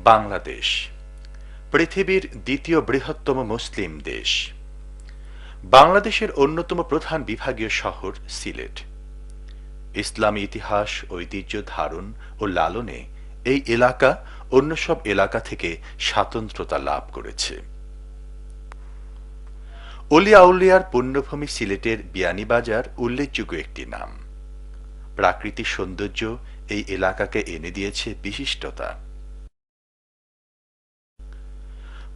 বাংলাদেশ পৃথিবীর দ্বিতীয় বৃহত্তম মুসলিম দেশ। বাংলাদেশের অন্যতম প্রধান বিভাগীয় শহর সিলেট। ইসলামী ইতিহাস, ঐতিহ্য ধারণ ও লালনে এই এলাকা অন্য সব এলাকা থেকে স্বাতন্ত্র্যতা লাভ করেছে। অলিয়া আউলিয়ার পুণ্যভূমি সিলেটের বিয়ানীবাজার উল্লেখযোগ্য একটি নাম। প্রাকৃতিক সৌন্দর্য এই এলাকাকে এনে দিয়েছে বিশিষ্টতা।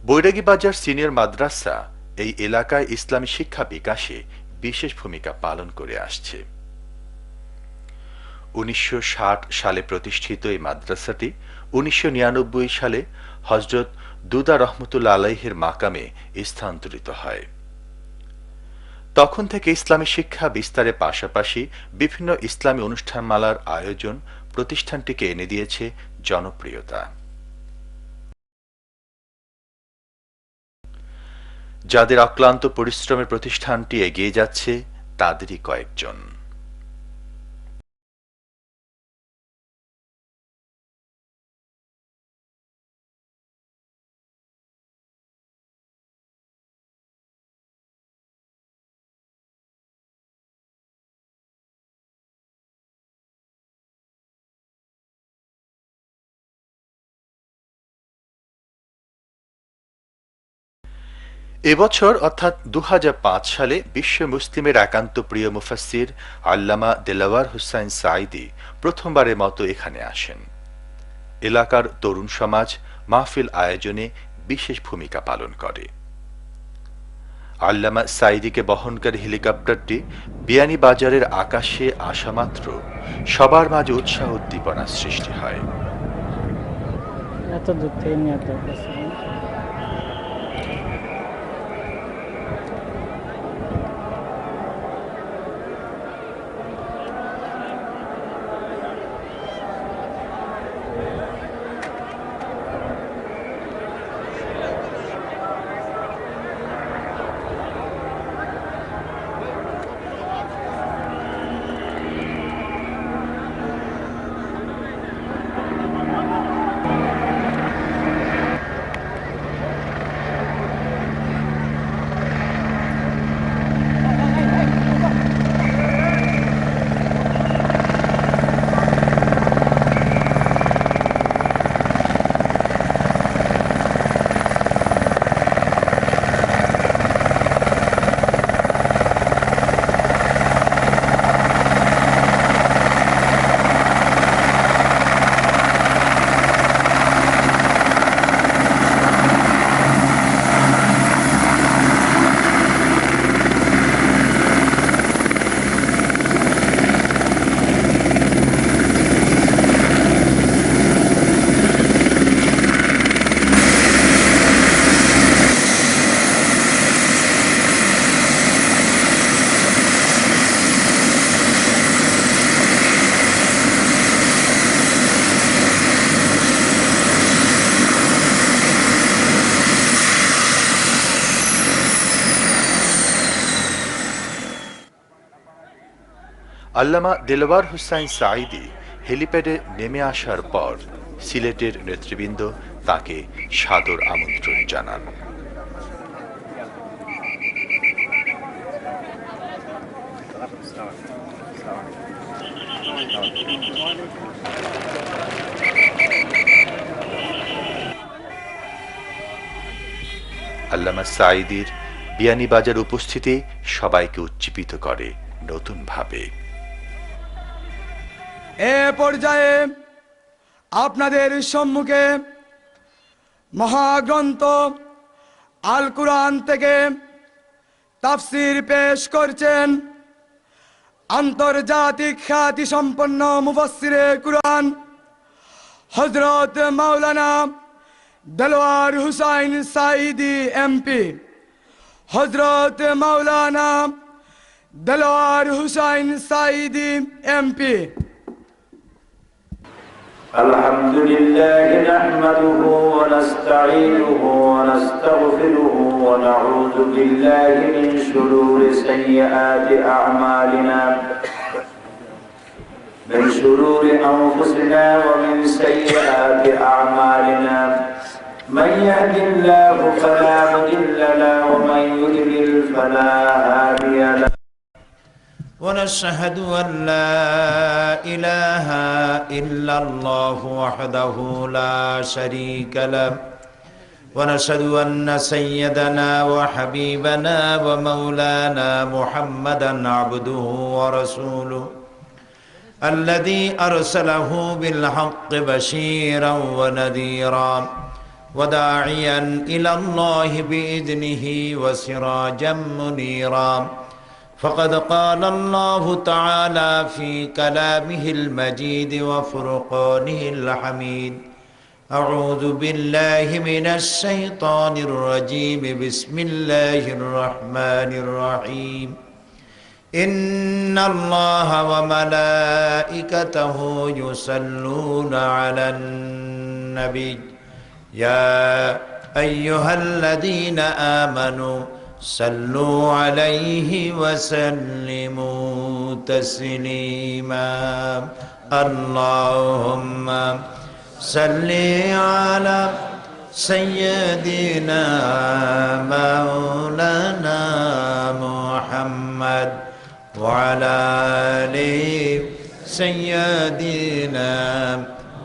বৈরাগী বাজার সিনিয়র মাদ্রাসা এই এলাকায় ইসলামী শিক্ষা বিকাশে বিশেষ ভূমিকা পালন করে আসছে। ১৯৬০ সালে প্রতিষ্ঠিত এই মাদ্রাসাটি ১৯৯৯ সালে হযরত দুদা রহমতুল্লাহ আলাইহির মাকামে স্থানান্তরিত হয়। তখন থেকে ইসলামী শিক্ষা বিস্তারের পাশাপাশি বিভিন্ন ইসলামী অনুষ্ঠানমালার আয়োজন প্রতিষ্ঠানটিকে এনে দিয়েছে জনপ্রিয়তা। যাদের অক্লান্ত পরিশ্রমের প্রতিষ্ঠানটি এগিয়ে যাচ্ছে তাদেরই কয়েকজন। এবছর অর্থাৎ ২০০৫ সালে বিশ্ব মুসলিমের একান্ত প্রিয় মুফাসসির আল্লামা দেলাওয়ার হোসাইন সাঈদী প্রথমবারের মতো এখানে আসেন। এলাকার তরুণ সমাজ মাহফিল আয়োজনে বিশেষ ভূমিকা পালন করে। আল্লামা সাঈদীকে বহনকারী হেলিকপ্টারটি বিয়ানীবাজারের আকাশে আসামাত্র সবার মাঝে উৎসাহ উদ্দীপনার সৃষ্টি হয়। এত দূর থেকে নিয়ে আল্লামা দেলাওয়ার হোসাইন সাঈদী হেলিপ্যাডে নেমে আসার পর সিলেটের নেতৃবৃন্দ তাকে সাদর আমন্ত্রণ জানান। আল্লামা সাঈদীর বিয়ানীবাজার উপস্থিতি সবাইকে উজ্জীবিত করে নতুনভাবে। এ পর্যায়ে আপনাদের সম্মুখে মহাগ্রন্থ আল কুরআন থেকে তাফসীর পেশ করছেন আন্তর্জাতিক খ্যাতি সম্পন্ন মুফাসসিরে কুরআন হযরত মাওলানা দেলোয়ার হুসাইন সাঈদী এমপি। হযরত মাওলানা দেলোয়ার হুসাইন সাঈদী এমপি। الحمد لله نحمده ونستعينه ونستغفره ونعوذ بالله من شرور سيئات أعمالنا من شرور أنفسنا ومن سيئات أعمالنا من يهد الله فلا مضل له ومن يضلل فلا هادي له ونشهد أن لا إله إلا الله وحده لا شريك له ونشهد أن سيدنا وحبيبنا ومولانا محمدا عبده ورسوله الذي أرسله بالحق بشيرا ونذيرا وداعيا إلى الله بإذنه وسراجا منيرا فقد قال الله تعالى في كلامه المجيد وفرقانه الحميد أعوذ بالله من الشيطان الرجيم بسم الله الرحمن الرحيم إن الله وملائكته يصلون على النبي يا أيها الذين آمنوا صلوا عليه وسلموا تسليما اللهم صل على سيدنا مولانا محمد وعلى آل سيدنا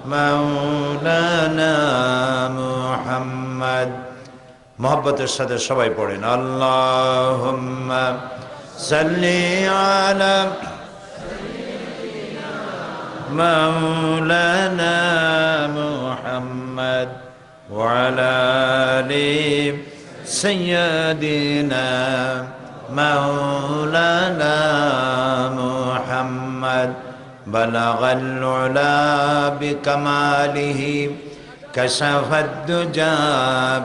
مولانا محمد मोहब्बतेर साथे सबाई पढ़ेन अल्लाहुम्मा सल्ली आला मौलाना मुहम्मद व अला आलि सय्यदिना मौलाना मुहम्मद बलगल उला बिकमालिहि كشف الدجى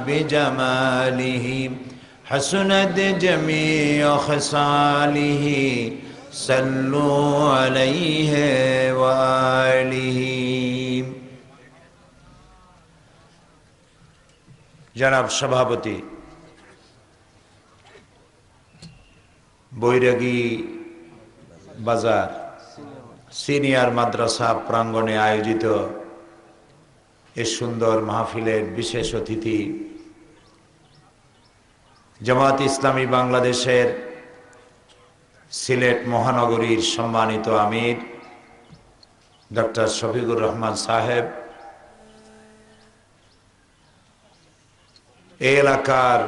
بجماله حسنت جميع خصاله صلوا عليه وآله জনাব সভাপতি বৈরাগী বাজার সিনিয়র মাদ্রাসা প্রাঙ্গণে আয়োজিত এই সুন্দর মাহফিলের বিশেষ অতিথি জামাত ইসলামী বাংলাদেশের সিলেট মহানগরীর সম্মানিত আমির ডক্টর শফিকুর রহমান সাহেব, এই এলাকার